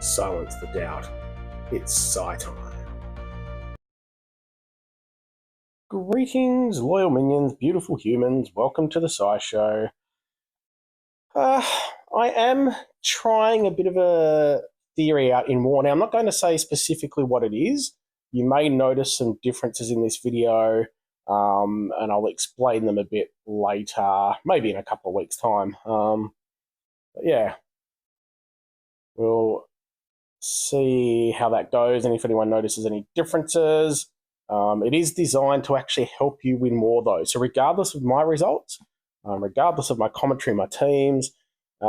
Silence the doubt. It's Psy time. Greetings, loyal minions, beautiful humans. Welcome to the Psy Show. I am trying a bit of a theory out in War. Now, I'm not going to say specifically what it is. You may notice some differences in this video, and I'll explain them a bit later, maybe in a couple of weeks' time. But yeah, we'll see how that goes and if anyone notices any differences. It is designed to actually help you win more, though. So regardless of my results, regardless of my commentary, my teams, there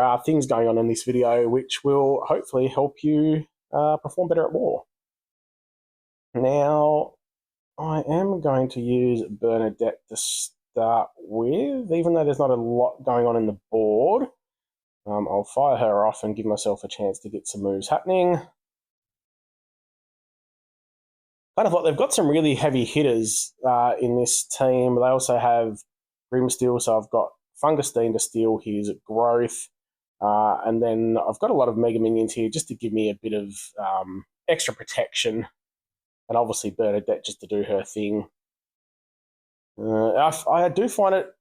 are things going on in this video which will hopefully help you perform better at war. Now, I am going to use Bernadette to start with, even though there's not a lot going on in the board. I'll fire her off and give myself a chance to get some moves happening. Kind of like they've got some really heavy hitters in this team. They also have Grimsteel, so I've got Fungustine to steal his growth. And then I've got a lot of Mega Minions here just to give me a bit of extra protection. And obviously Bernadette just to do her thing. I do find it,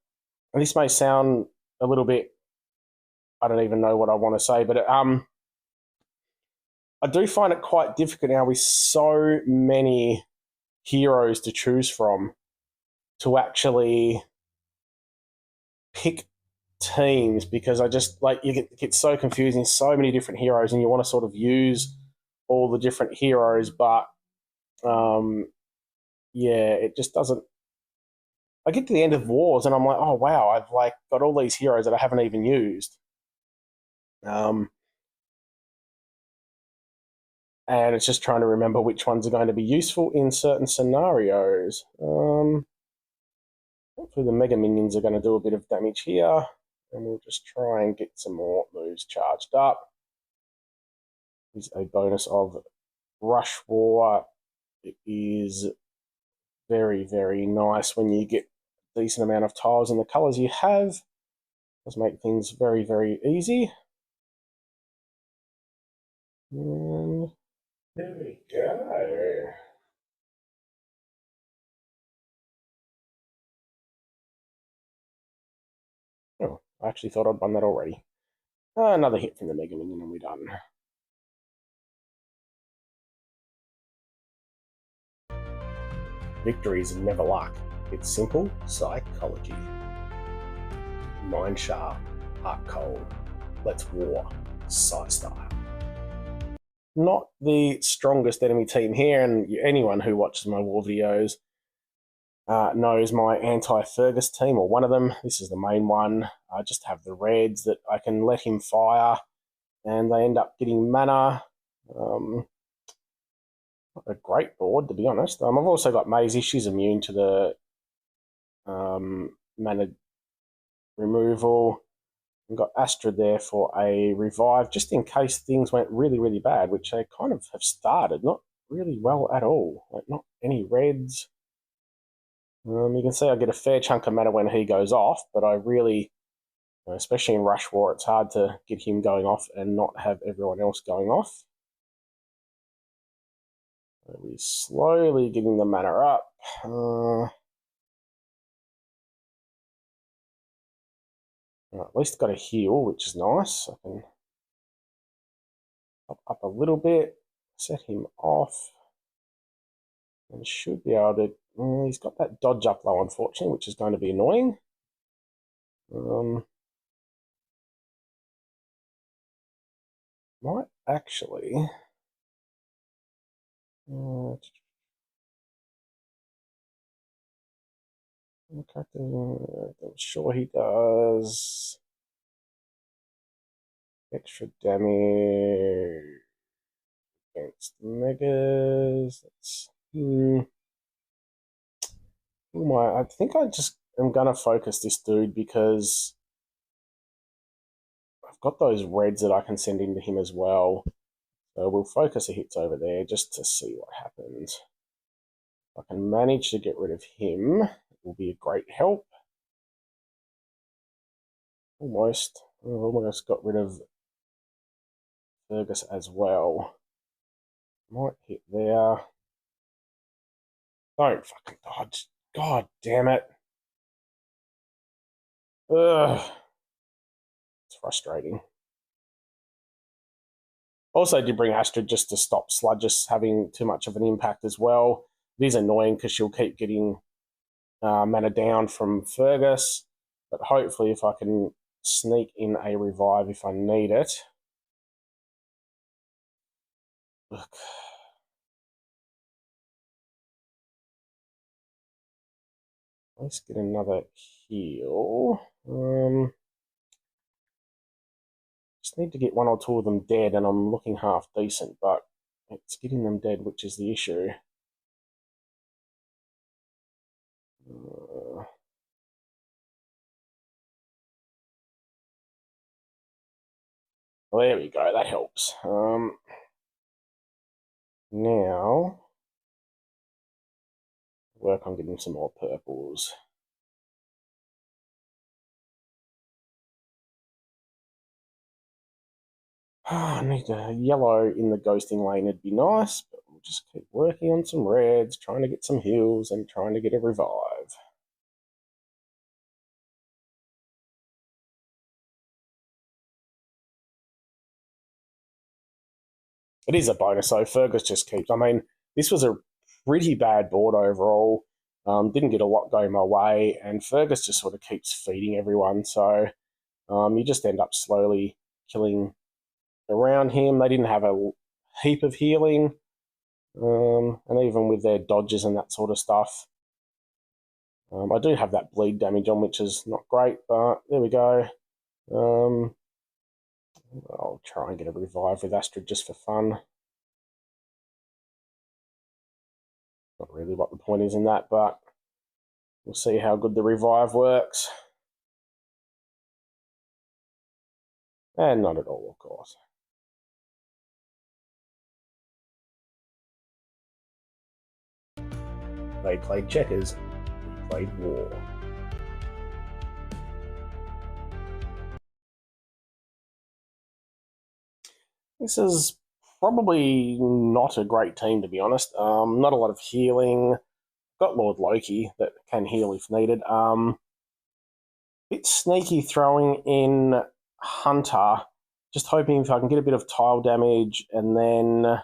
and this may sound a little bit, I don't even know what I want to say, but I do find it quite difficult now with so many heroes to choose from to actually pick teams, because I just, like, you get so confusing, so many different heroes, and you want to sort of use all the different heroes, but yeah, it just doesn't. I get to the end of wars and I'm like, oh wow, I've like got all these heroes that I haven't even used. And it's just trying to remember which ones are going to be useful in certain scenarios. Hopefully the Mega Minions are going to do a bit of damage here, and we'll just try and get some more moves charged up. Is a bonus of Rush War. It is very, very nice when you get a decent amount of tiles in the colours you have. It does make things very, very easy. And there we go. Oh, I actually thought I'd won that already. Another hit from the Mega Minion and we're done. Victory is never luck. It's simple psychology. Mind sharp, heart cold. Let's war, Psy style. Not the strongest enemy team here, and anyone who watches my war videos knows my anti-Fergus team, or one of them. This is the main one. I just have the reds that I can let him fire, and they end up getting mana. A great board, to be honest. I've also got Maisie. She's immune to the mana removal. I've got Astra there for a revive, just in case things went really, really bad, which they kind of have started. Not really well at all. Like, not any reds. You can see I get a fair chunk of mana when he goes off, but I really, especially in Rush War, it's hard to get him going off and not have everyone else going off. We're slowly getting the mana up. At least got a heal, which is nice. I can up a little bit, set him off, and should be able to. He's got that dodge up low, unfortunately, which is going to be annoying. Might actually. I'm sure he does extra damage against megas. I think I just am gonna focus this dude because I've got those reds that I can send into him as well. So we'll focus the hits over there just to see what happens. If I can manage to get rid of him, it will be a great help. I've almost got rid of Fergus as well. Might hit there. Don't fucking dodge. God damn it. Ugh. It's frustrating. Also did bring Astrid just to stop Sludgus having too much of an impact as well. It is annoying because she'll keep getting mana down from Fergus, but hopefully if I can sneak in a revive if I need it. Look. Let's get another heal. Just need to get one or two of them dead, and I'm looking half decent, but it's getting them dead which is the issue. Well, there we go, that helps. Now, work on getting some more purples. I need a yellow in the ghosting lane, it'd be nice, but we'll just keep working on some reds, trying to get some heals and trying to get a revive. It is a bonus, though. Fergus just keeps... I mean, this was a pretty bad board overall. Didn't get a lot going my way, and Fergus just sort of keeps feeding everyone, so you just end up slowly killing around him. They didn't have a heap of healing, and even with their dodges and that sort of stuff. I do have that bleed damage on, which is not great, but there we go. I'll try and get a revive with Astrid just for fun. Not really what the point is in that, but we'll see how good the revive works. And not at all, of course. They played checkers, we played war. This is probably not a great team, to be honest. Not a lot of healing. Got Lord Loki that can heal if needed. Bit sneaky throwing in Hunter. Just hoping if I can get a bit of tile damage and then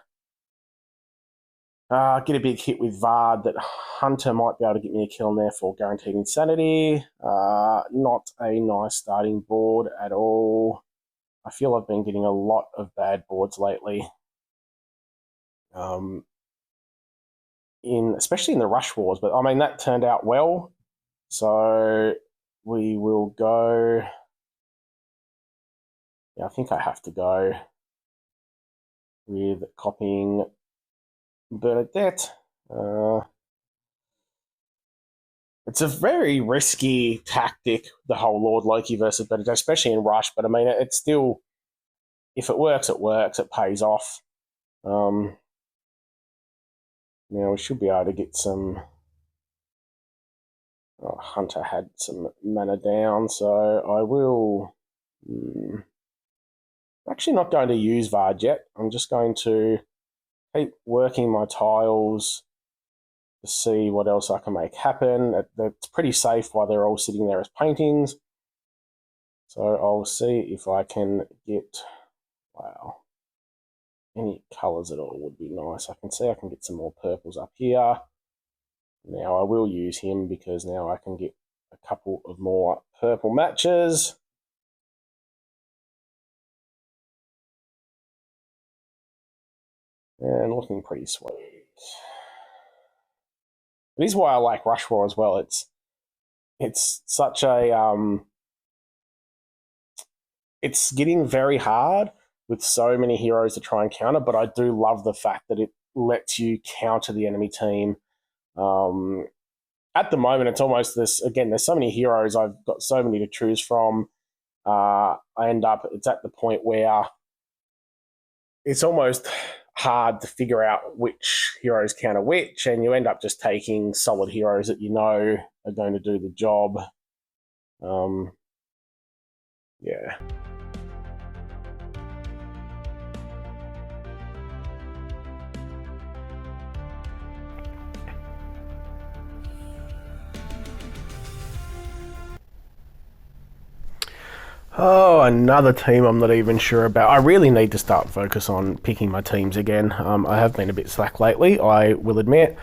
get a big hit with Vard, that Hunter might be able to get me a kill and therefore guaranteed insanity. Not a nice starting board at all. I feel I've been getting a lot of bad boards lately. Especially in the Rush Wars, but I mean, that turned out well. So we will go... Yeah, I think I have to go with copying Bernadette. It's a very risky tactic, the whole Lord Loki versus Bernadette, especially in Rush, but I mean, it's still... If it works, it works. It pays off. Now we should be able to get some... Oh, Hunter had some mana down, so I will... actually not going to use Vard yet. I'm just going to keep working my tiles to see what else I can make happen. It's pretty safe while they're all sitting there as paintings. So I'll see if I can get... Wow. Any colours at all would be nice. I can see I can get some more purples up here. Now I will use him because now I can get a couple of more purple matches. And looking pretty sweet. It is why I like Rush War as well. It's such a... it's getting very hard with so many heroes to try and counter, but I do love the fact that it lets you counter the enemy team. At the moment, it's almost this... Again, there's so many heroes. I've got so many to choose from. It's at the point where it's almost hard to figure out which heroes counter which, and you end up just taking solid heroes that you know are going to do the job. Yeah. Oh, another team I'm not even sure about. I really need to start focus on picking my teams again. I have been a bit slack lately, I will admit.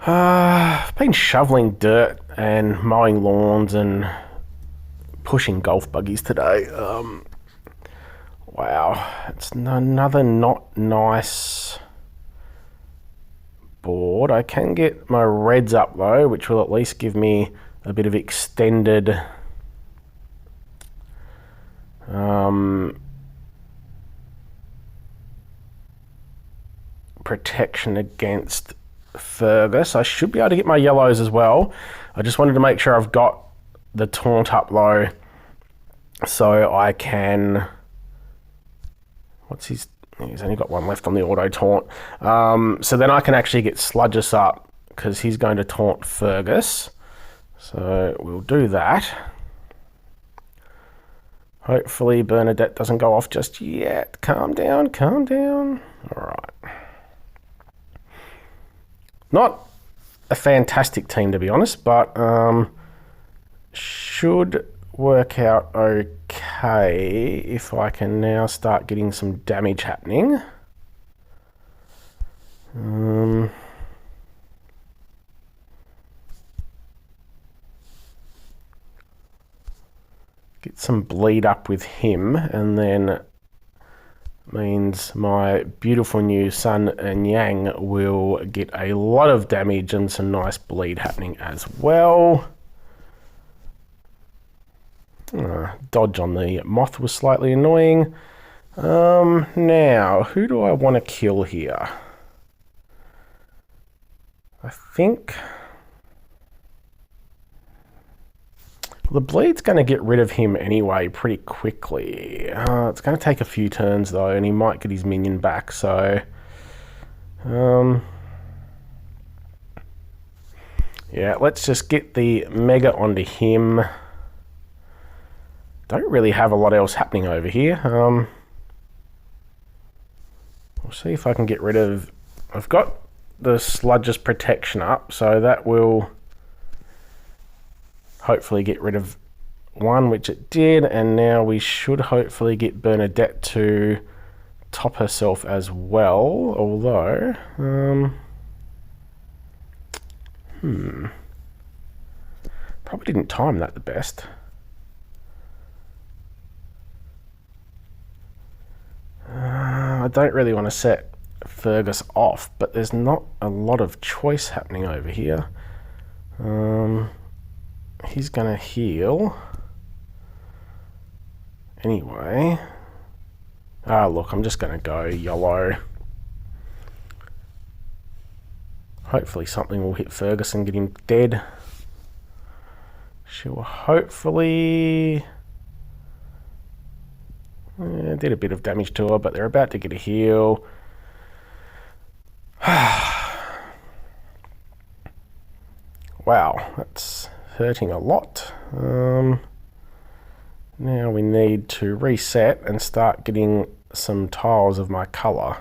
I've been shoveling dirt and mowing lawns and pushing golf buggies today. Wow, it's another not nice board. I can get my reds up though, which will at least give me a bit of extended protection against Fergus. I should be able to get my yellows as well. I just wanted to make sure I've got the taunt up low so I can... He's only got one left on the auto taunt. So then I can actually get Sludgus up because he's going to taunt Fergus. So we'll do that. Hopefully Bernadette doesn't go off just yet. Calm down, calm down. All right. Not a fantastic team, to be honest, but should work out okay if I can now start getting some damage happening. Get some bleed up with him, and then means my beautiful new Sun and Yang will get a lot of damage and some nice bleed happening as well. Dodge on the moth was slightly annoying. Now, who do I want to kill here? I think... the bleed's going to get rid of him anyway pretty quickly. It's going to take a few turns though, and he might get his minion back, so... yeah, let's just get the Mega onto him. Don't really have a lot else happening over here. We'll see if I can get rid of... I've got the Sludgus protection up, so that will hopefully get rid of one, which it did, and now we should hopefully get Bernadette to top herself as well, although... probably didn't time that the best. I don't really want to set Fergus off, but there's not a lot of choice happening over here. He's going to heal. Anyway. Look, I'm just going to go yellow. Hopefully something will hit Fergus and get him dead. She will hopefully... yeah, did a bit of damage to her, but they're about to get a heal. Wow, that's hurting a lot. Now we need to reset and start getting some tiles of my colour.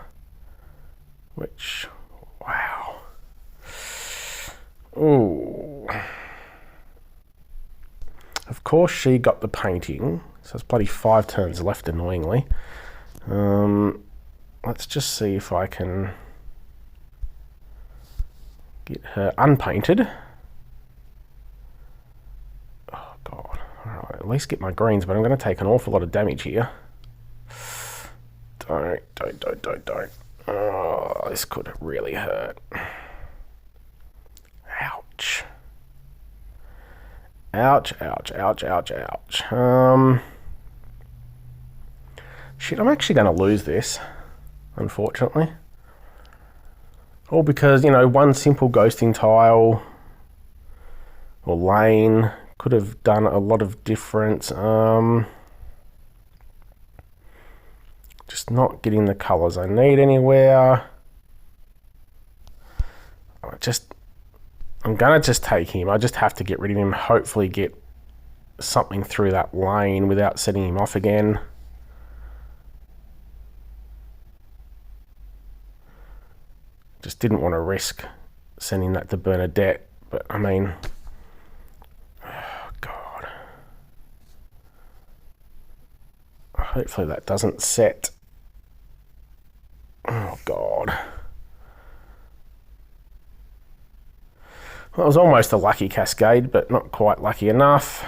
Which, wow. Ooh. Of course she got the painting, so it's bloody 5 turns left, annoyingly. Let's just see if I can get her unpainted. Oh god. Alright, at least get my greens, but I'm going to take an awful lot of damage here. Don't. Oh, this could really hurt. Ouch. Ouch. Shit, I'm actually going to lose this, unfortunately. All because, you know, one simple ghosting tile or lane could have done a lot of difference. Just not getting the colours I need anywhere. I'm going to just take him. I just have to get rid of him, hopefully get something through that lane without setting him off again. Just didn't want to risk sending that to Bernadette, but I mean, oh God. Hopefully that doesn't set. Oh, God. Well, it was almost a lucky cascade, but not quite lucky enough.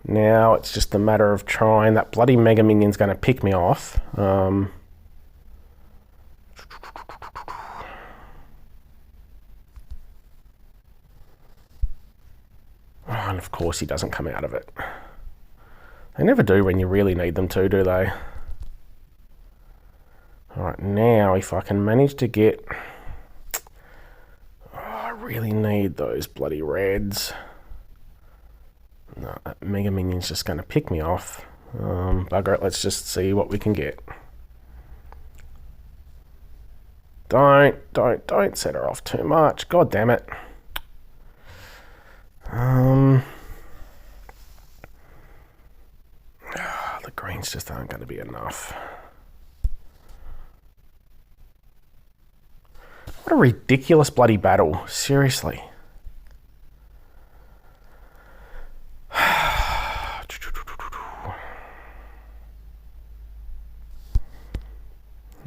Now it's just a matter of trying. That bloody Mega Minion's going to pick me off. And of course he doesn't come out of it. They never do when you really need them to, do they? Alright, now if I can manage to get... Oh, I really need those bloody reds. No, that Mega Minion's just going to pick me off. Bugger it, let's just see what we can get. Don't set her off too much. God damn it. The greens just aren't going to be enough. What a ridiculous bloody battle. Seriously.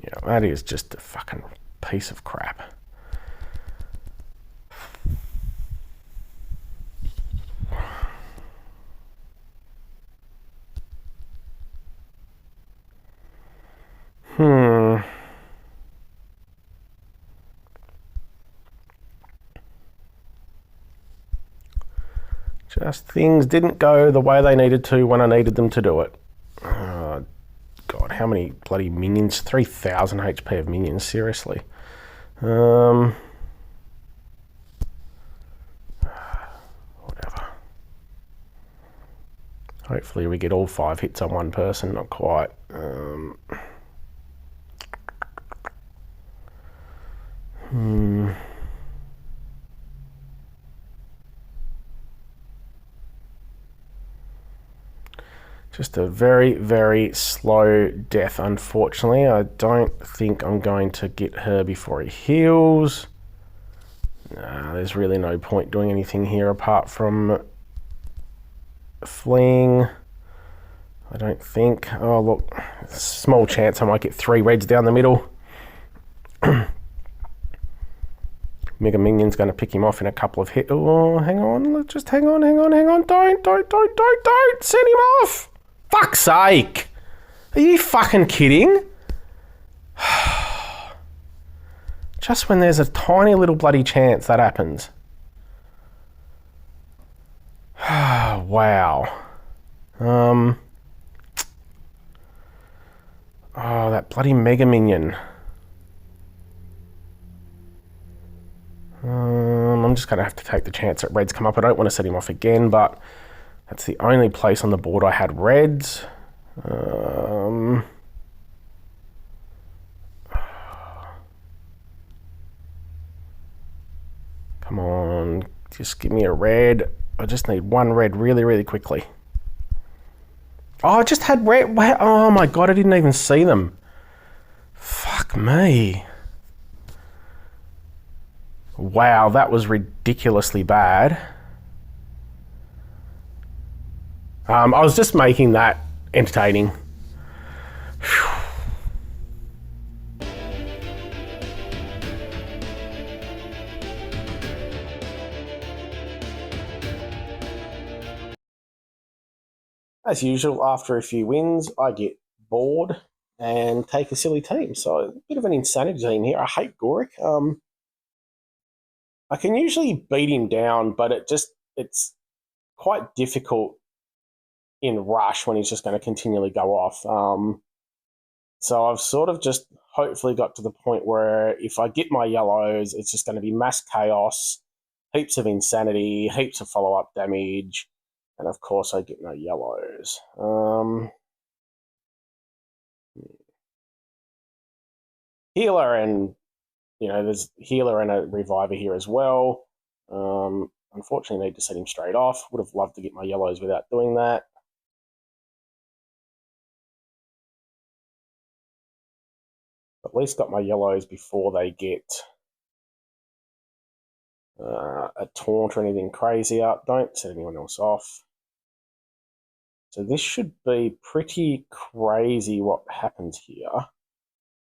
Yeah, that is just a fucking piece of crap. Just things didn't go the way they needed to when I needed them to do it. God, how many bloody minions? 3,000 HP of minions, seriously. Whatever. Hopefully we get all 5 hits on one person, not quite. Just a very, very slow death, unfortunately. I don't think I'm going to get her before he heals. Nah, there's really no point doing anything here apart from fleeing. I don't think. Oh, look. Small chance I might get 3 reds down the middle. Mega Minion's going to pick him off in a couple of hits. Oh, hang on. Just hang on. Don't send him off. Fuck's sake! Are you fucking kidding? Just when there's a tiny little bloody chance that happens. Wow. Oh, that bloody Mega Minion. I'm just going to have to take the chance that reds come up. I don't want to set him off again, but that's the only place on the board I had reds. Come on, just give me a red. I just need 1 red really, really quickly. Oh, I just had red. Oh my God, I didn't even see them. Fuck me. Wow, that was ridiculously bad. I was just making that entertaining. Whew. As usual, after a few wins, I get bored and take a silly team. So a bit of an insanity team here. I hate Goric. I can usually beat him down, but it's quite difficult in rush when he's just going to continually go off. So I've sort of just hopefully got to the point where if I get my yellows, it's just going to be mass chaos, heaps of insanity, heaps of follow-up damage, and of course I get no yellows. Healer and, there's healer and a reviver here as well. Unfortunately, need to set him straight off. Would have loved to get my yellows without doing that. At least got my yellows before they get a taunt or anything crazy up. Don't set anyone else off. So this should be pretty crazy what happens here.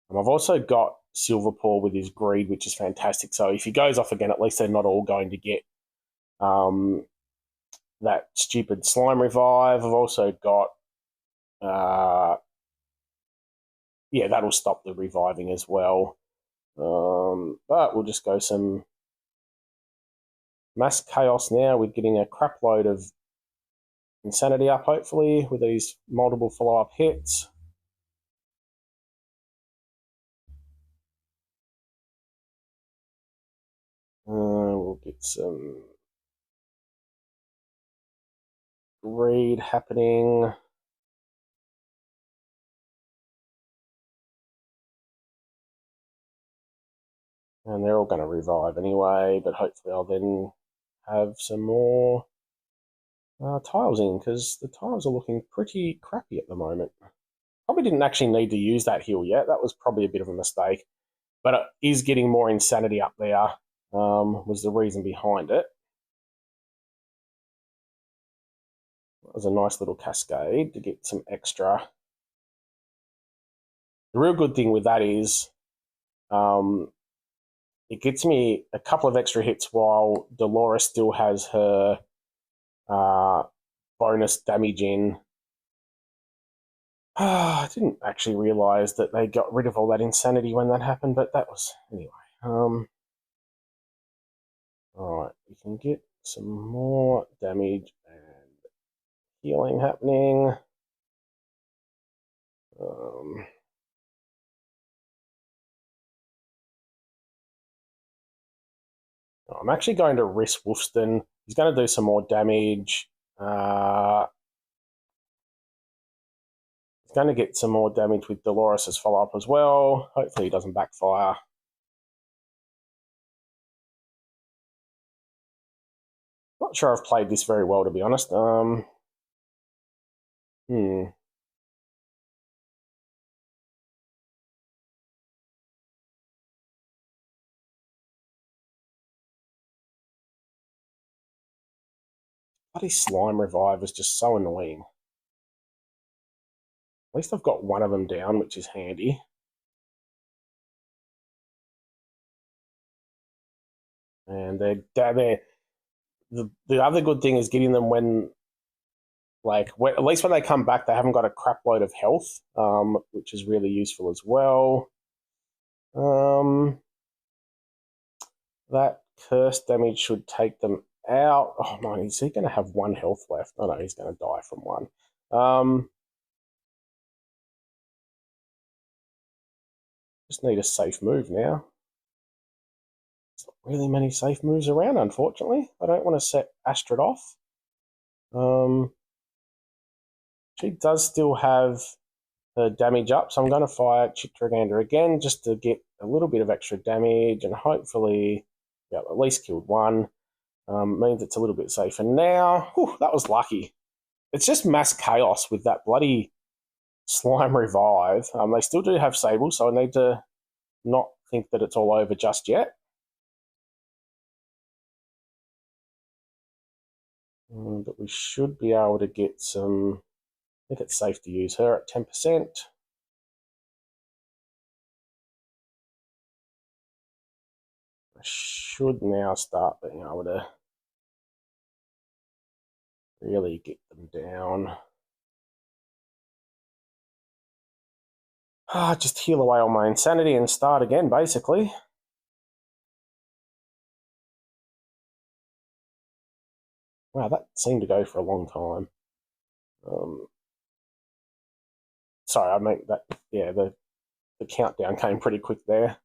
And I've also got Silverpaw with his greed, which is fantastic. So if he goes off again, at least they're not all going to get that stupid slime revive. I've also got, yeah, that'll stop the reviving as well. But we'll just go some mass chaos now with getting a crap load of insanity up, hopefully, with these multiple follow-up hits. We'll get some greed happening. And they're all going to revive anyway, but hopefully I'll then have some more tiles in, because the tiles are looking pretty crappy at the moment. Probably didn't actually need to use that heal yet. That was probably a bit of a mistake. But it is getting more insanity up there, was the reason behind it. That was a nice little cascade to get some extra. The real good thing with that is it gets me a couple of extra hits while Dolores still has her bonus damage in. I didn't actually realise that they got rid of all that insanity when that happened, but that was... Anyway. Alright, we can get some more damage and healing happening. I'm actually going to risk Wolfston. He's going to do some more damage. He's going to get some more damage with Dolores' follow-up as well. Hopefully he doesn't backfire. Not sure I've played this very well, to be honest. Bloody slime revive is just so annoying. At least I've got one of them down, which is handy. And the other good thing is getting them when, like, at least when they come back, they haven't got a crap load of health, which is really useful as well. That curse damage should take them out. Oh man, is he going to have one health left? Oh no, he's going to die from one. Just need a safe move now. There's not really many safe moves around, unfortunately. I don't want to set Astrid off. She does still have her damage up, so I'm going to fire Chitragander again just to get a little bit of extra damage, and hopefully, yeah, at least killed one. Means it's a little bit safer now. Whew, that was lucky. It's just mass chaos with that bloody slime revive. They still do have Sable, so I need to not think that it's all over just yet. But we should be able to get some... I think it's safe to use her at 10%. I should now start being able to really get them down. Just heal away all my insanity and start again, basically. Wow, that seemed to go for a long time. Sorry, I meant that, yeah, the countdown came pretty quick there.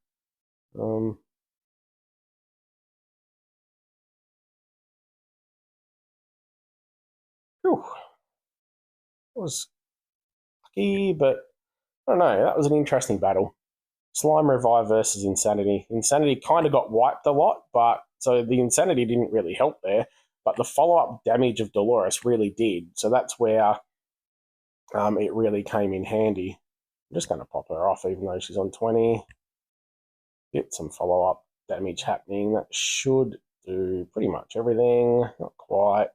Whew. It was lucky, but I don't know. That was an interesting battle. Slime Revive versus Insanity. Insanity kind of got wiped a lot, but so the Insanity didn't really help there, but the follow-up damage of Dolores really did. So that's where it really came in handy. I'm just going to pop her off even though she's on 20. Get some follow-up damage happening. That should do pretty much everything. Not quite.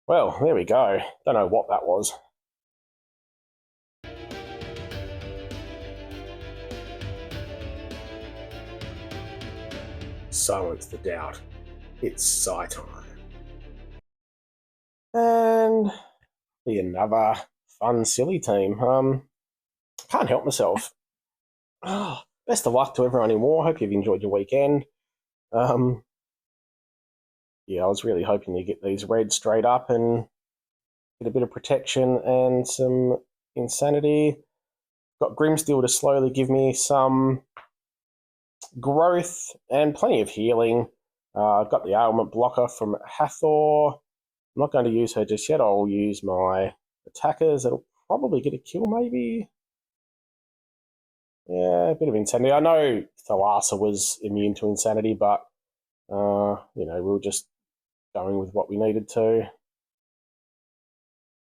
Well, there we go. Don't know what that was. Silence the doubt. It's Psy time. And be another fun, silly team. Can't help myself. Oh, best of luck to everyone in war. Hope you've enjoyed your weekend. Yeah, I was really hoping to get these reds straight up and get a bit of protection and some insanity. Got Grimsteel to slowly give me some growth and plenty of healing. I've got the ailment blocker from Hathor. I'm not going to use her just yet. I'll use my attackers. It'll probably get a kill, maybe. Yeah, a bit of insanity. I know Thalassa was immune to insanity, but we were just going with what we needed to.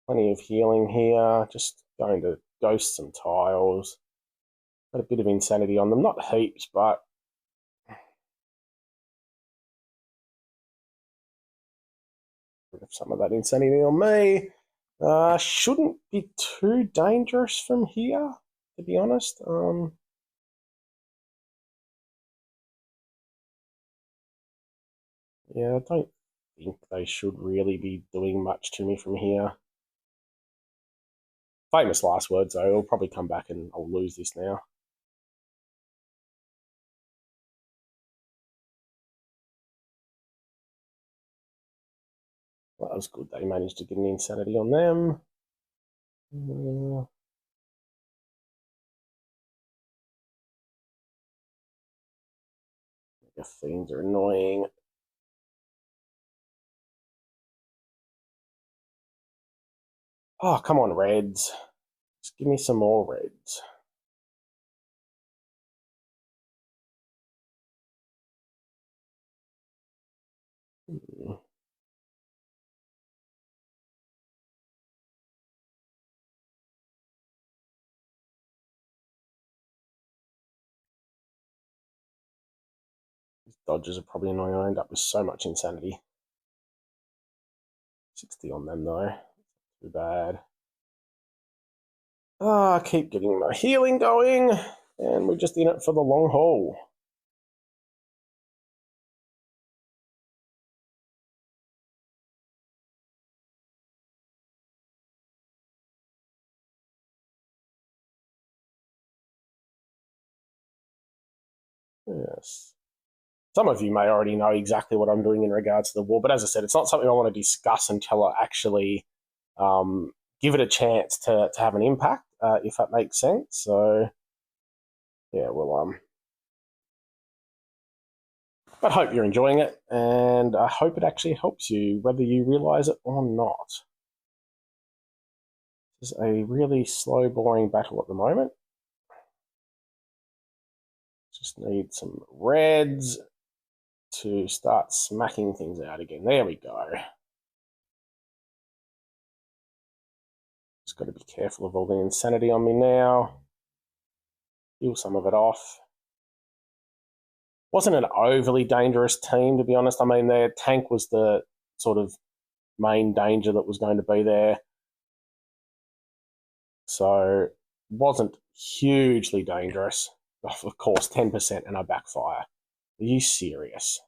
Plenty of healing here. Just going to ghost some tiles. Got a bit of insanity on them. Not heaps, but some of that insanity on me. Shouldn't be too dangerous from here, to be honest. Yeah, I don't think they should really be doing much to me from here. Famous last words, though. I'll probably come back and I'll lose this now. Well, that was good. They managed to get an insanity on them. The fiends are annoying. Oh, come on, Reds. Just give me some more Reds. Hmm. These dodges are probably annoying. I end up with so much insanity. 60 on them, though. Too bad. Keep getting my healing going. And we're just in it for the long haul. Yes. Some of you may already know exactly what I'm doing in regards to the war, but as I said, it's not something I want to discuss until I actually give it a chance to have an impact, if that makes sense. So, yeah, well, I hope you're enjoying it, and I hope it actually helps you, whether you realise it or not. This is a really slow, boring battle at the moment. Just need some reds to start smacking things out again. There we go. Just got to be careful of all the insanity on me now. Heal some of it off. Wasn't an overly dangerous team, to be honest. I mean, their tank was the sort of main danger that was going to be there. So, wasn't hugely dangerous. Of course, 10% and I backfire. Are you serious?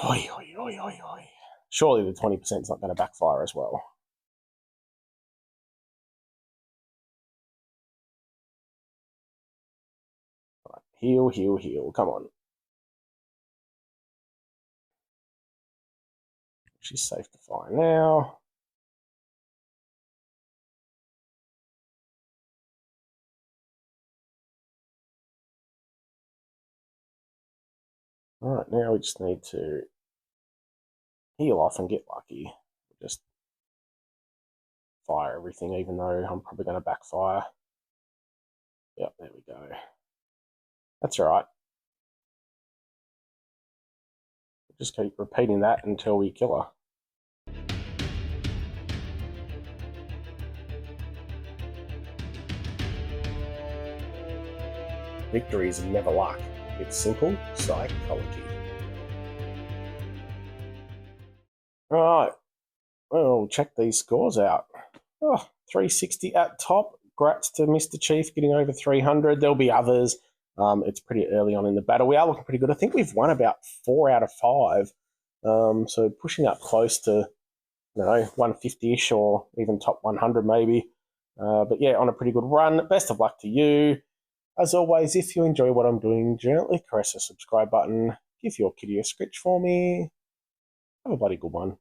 Oi, oi, oi, oi, oi. Surely the 20% is not going to backfire as well. Right, heal, heal, heal. Come on. She's safe to fire now. All right, now we just need to heal off and get lucky. Just fire everything, even though I'm probably going to backfire. Yep, there we go. That's all right. Just keep repeating that until we kill her. Victory is never luck. It's simple psychology. All right, we'll check these scores out. Oh, 360 at top. Grats to Mr. Chief getting over 300. There'll be others. It's pretty early on in the battle. We are looking pretty good. I think we've won about 4 out of 5. So pushing up close to, 150-ish or even top 100 maybe. But yeah, on a pretty good run. Best of luck to you. As always, if you enjoy what I'm doing, gently press the subscribe button. Give your kitty a scritch for me. Have a bloody good one.